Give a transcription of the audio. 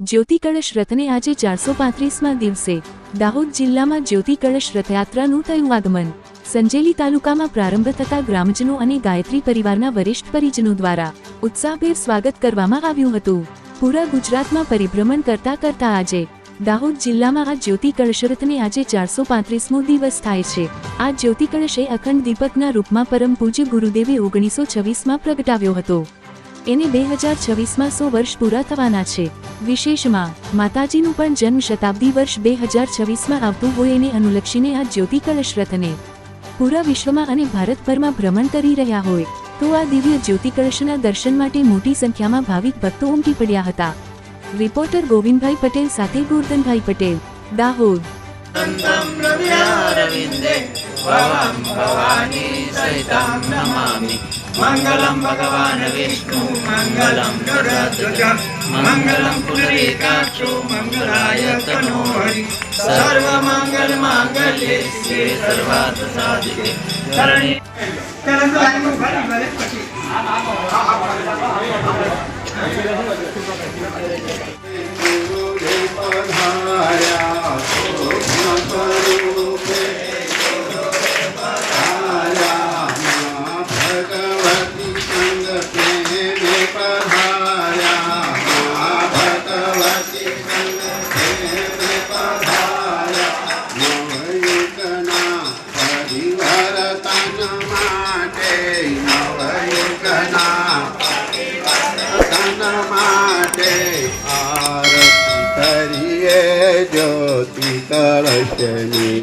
જ્યોતિ કળશ રથને આજે 435માં દિવસે દાહોદ જિલ્લામાં જ્યોતિ કળશ રથયાત્રાનું થયું આગમન। સંજેલી તાલુકામાં પ્રારંભ થતા ગ્રામજનો અને ગાયત્રી પરિવારના વરિષ્ઠ પરિજનો દ્વારા ઉત્સાહભેર સ્વાગત કરવામાં આવ્યું હતું। પૂરા ગુજરાતમાં પરિભ્રમણ કરતા કરતા આજે દાહોદ જિલ્લામાં આ જ્યોતિ કળશ રથને આજે 435મો દિવસ થાય છે। આ જ્યોતિ કળશ એ અખંડ દીપકના રૂપમાં પરમ પૂજ્ય ગુરુદેવે 1926માં પ્રગટાવ્યો હતો। એને 2026માં 100 વર્ષ પૂરા થવાના છે। વિશેષમાં માતાજીનું પણ જન્મ શતાબ્દી વર્ષ 2026માં આવતું હોય એને અનુલક્ષીને આ જ્યોતિ કળશ રથને પૂરા વિશ્વમાં અને ભારતભરમાં ભ્રમણ કરી રહ્યા હોય તો આ દિવ્ય જ્યોતિ કળશના દર્શન માટે મોટી સંખ્યામાં ભાવિક ભક્તો ઉમટી પડ્યા હતા। રિપોર્ટર ગોવિંદભાઈ પટેલ સાથે ગોરધનભાઈ પટેલ, દાહોદ। मंगलम भगवान विष्णु मंगलम गरुड़ध्वज मंगलम पुंडरीकाक्षो मंगलाय तनो हरि सर्व मंगल मांगल्ये शिवे सर्वार्थ साधिके शरण्ये आरती करिए ज्योति कलशनी।